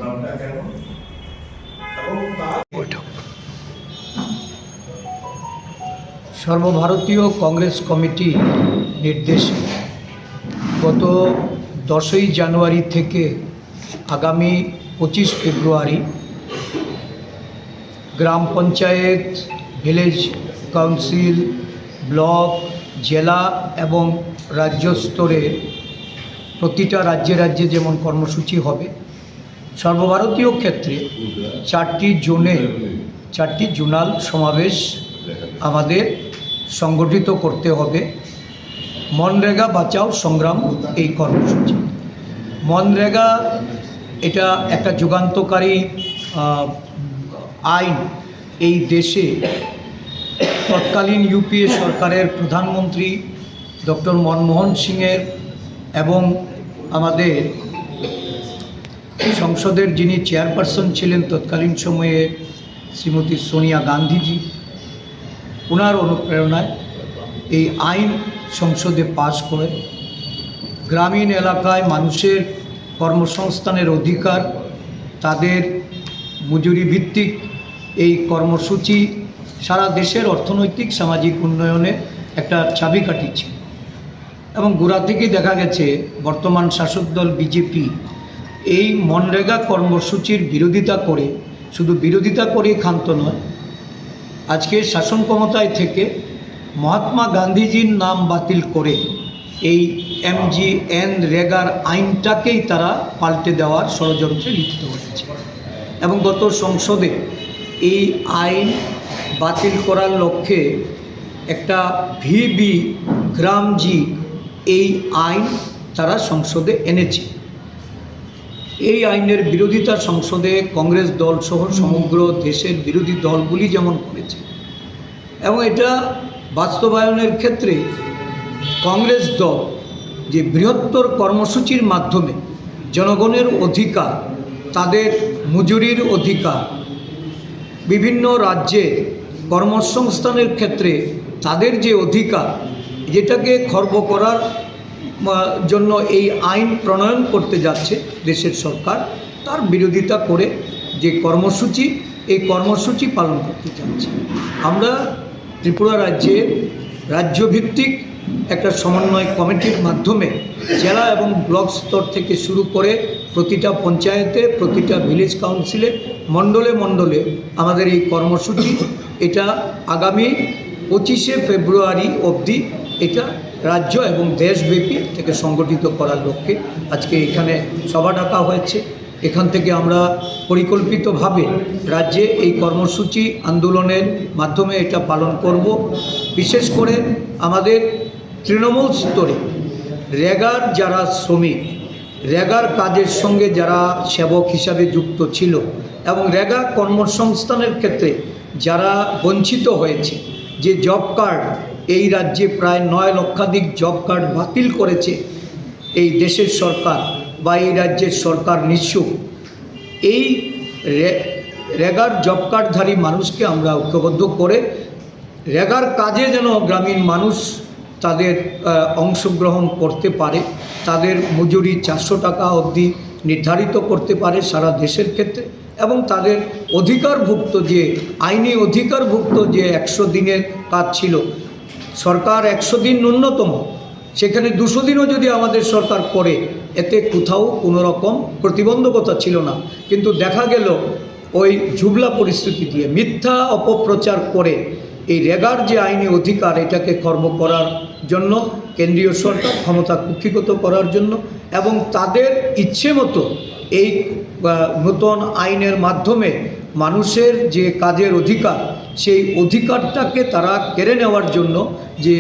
নামটা কেমন এবং তার সর্বভারতীয় কংগ্রেস কমিটি নির্দেশে গত 10ই জানুয়ারি থেকে আগামী 25 ফেব্রুয়ারি গ্রাম পঞ্চায়েত, ভিলেজ কাউন্সিল, ব্লক, জেলা এবং রাজ্য স্তরে প্রতিটা রাজ্যে রাজ্যে যেমন কর্মসূচি হবে, সর্বভারতীয় ক্ষেত্রে 4টি জোনে 4টি জোনাল সমাবেশ আমাদের সংগঠিত করতে হবে। মনরেগা বাঁচাও সংগ্রাম এই কর্মসূচি। মনরেগা এটা একটা যুগান্তকারী আইন। এই দেশে তৎকালীন ইউপিএ সরকারের প্রধানমন্ত্রী ডক্টর মনমোহন সিংয়ের এবং আমাদের সংসদের যিনি চেয়ারপারসন ছিলেন তৎকালীন সময়ে শ্রীমতী সোনিয়া গান্ধীজি, ওনার অনুপ্রেরণায় এই আইন সংসদে পাশ করে গ্রামীণ এলাকায় মানুষের কর্মসংস্থানের অধিকার, তাদের মজুরি ভিত্তিক এই কর্মসূচি সারা দেশের অর্থনৈতিক সামাজিক উন্নয়নে একটা চাবিকাঠি ছিল। এবং গোড়া থেকেই দেখা গেছে বর্তমান শাসক দল বিজেপি এই মনরেগা কর্মসূচির বিরোধিতা করে, শুধু বিরোধিতা করেই ক্ষান্ত নয়, আজকে শাসন ক্ষমতায় থেকে মহাত্মা গান্ধীজির নাম বাতিল করে এই MGNরেগার আইনটাকেই তারা পাল্টে দেওয়ার ষড়যন্ত্রে লিপ্ত হয়েছে। এবং গত সংসদে এই আইন বাতিল করার লক্ষ্যে একটা VB গ্রামজি এই আইন তারা সংসদে এনেছে। এই আইনের বিরোধিতা সংসদে কংগ্রেস দল সহ সমগ্র দেশের বিরোধী দলগুলি যেমন করেছে, এবং এটা বাস্তবায়নের ক্ষেত্রে কংগ্রেস দল যে বৃহত্তর কর্মসূচির মাধ্যমে জনগণের অধিকার, তাদের মজুরির অধিকার, বিভিন্ন রাজ্যে কর্মসংস্থানের ক্ষেত্রে তাদের যে অধিকার, যেটাকে খর্ব করার জন্য এই আইন প্রণয়ন করতে যাচ্ছে দেশের সরকার, তার বিরোধিতা করে যে কর্মসূচি, এই কর্মসূচি পালন করতে যাচ্ছে। আমরা ত্রিপুরা রাজ্যে রাজ্যভিত্তিক একটা সমন্বয় কমিটির মাধ্যমে জেলা এবং ব্লক স্তর থেকে শুরু করে প্রতিটা পঞ্চায়েতে, প্রতিটা ভিলেজ কাউন্সিলে, মণ্ডলে মণ্ডলে আমাদের এই কর্মসূচি এটা আগামী 25শে ফেব্রুয়ারি অবধি এটা রাজ্য এবং দেশব্যাপী থেকে সংগঠিত করার লক্ষ্যে আজকে এখানে সভা ডাকা হয়েছে। এখান থেকে আমরা পরিকল্পিতভাবে রাজ্যে এই কর্মসূচি আন্দোলনের মাধ্যমে এটা পালন করব। বিশেষ করে আমাদের তৃণমূল স্তরে রেগার যারা শ্রমিক, রেগার কাজের সঙ্গে যারা সেবক হিসাবে যুক্ত ছিল এবং রেগা কর্মসংস্থানের ক্ষেত্রে যারা বঞ্চিত হয়েছে, যে জব কার্ড এই রাজ্যে প্রায় 9 লক্ষাধিক জব কার্ড বাতিল করেছে এই দেশের সরকার বা এই রাজ্যের সরকার নিঃস্ব, এই রেগার জব কার্ডধারী মানুষকে আমরা ঐক্যবদ্ধ করে রেগার কাজে যেন গ্রামীণ মানুষ তাদের অংশগ্রহণ করতে পারে, তাদের মজুরি 400 টাকা অবধি নির্ধারিত করতে পারে সারা দেশের ক্ষেত্রে, এবং তাদের অধিকারভুক্ত যে আইনি অধিকারভুক্ত যে 100 দিনের কাজ ছিল, সরকার 100 দিন ন্যূনতম, সেখানে 200 দিনও যদি আমাদের সরকার করে, এতে কোথাও কোনো রকম প্রতিবন্ধকতা ছিল না। কিন্তু দেখা গেল ওই ঝুবলা পরিস্থিতি দিয়ে মিথ্যা অপপ্রচার করে এই রেগার যে আইনি অধিকার, এটাকে খর্ব করার জন্য কেন্দ্রীয় সরকার ক্ষমতা কুক্ষিগত করার জন্য এবং তাদের ইচ্ছে মতো এই নতুন আইনের মাধ্যমে মানুষের যে কাজের অধিকার, সেই অধিকারটাকে তারা কেড়ে নেওয়ার জন্য যে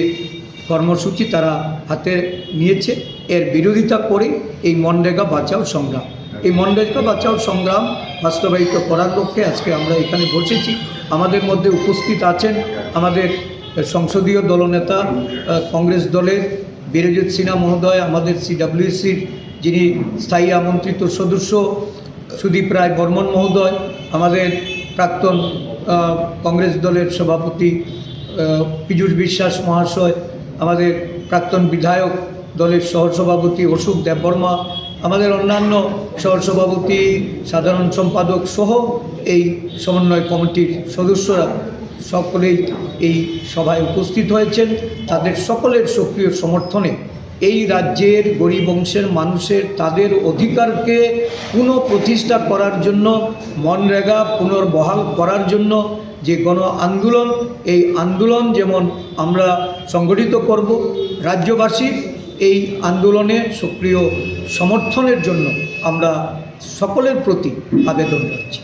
কর্মসূচি তারা হাতে নিয়েছে, এর বিরোধিতা করে এই মনরেগা বাঁচাও সংগ্রাম, এই মনরেগা বাঁচাও সংগ্রাম বাস্তবায়িত করার লক্ষ্যে আজকে আমরা এখানে বসেছি। আমাদের মধ্যে উপস্থিত আছেন আমাদের সংসদীয় দলনেতা কংগ্রেস দলের বীরজিৎ সিনহা মহোদয়, আমাদের CWCর যিনি স্থায়ী আমন্ত্রিত সদস্য সুদীপ রায় বর্মন মহোদয়, আমাদের প্রাক্তন কংগ্রেস দলের সভাপতি পীযূষ বিশ্বাস মহাশয়, আমাদের প্রাক্তন বিধায়ক দলের সহসভাপতি অশোক দেববর্মা আমাদের অন্যান্য সহসভাপতি, সাধারণ সম্পাদক সহ এই সমন্বয় কমিটির সদস্যরা সকলেই এই সভায় উপস্থিত হয়েছেন। তাদের সকলের সক্রিয় সমর্থনে এই রাজ্যের গরিব অংশের মানুষের তাদের অধিকারকে পুনঃপ্রতিষ্ঠা করার জন্য, মনরেগা পুনর্বহাল করার জন্য যে গণ আন্দোলন, এই আন্দোলন যেমন আমরা সংগঠিত করব, রাজ্যবাসীর এই আন্দোলনের সক্রিয় সমর্থনের জন্য আমরা সকলের প্রতি আবেদন রাখছি।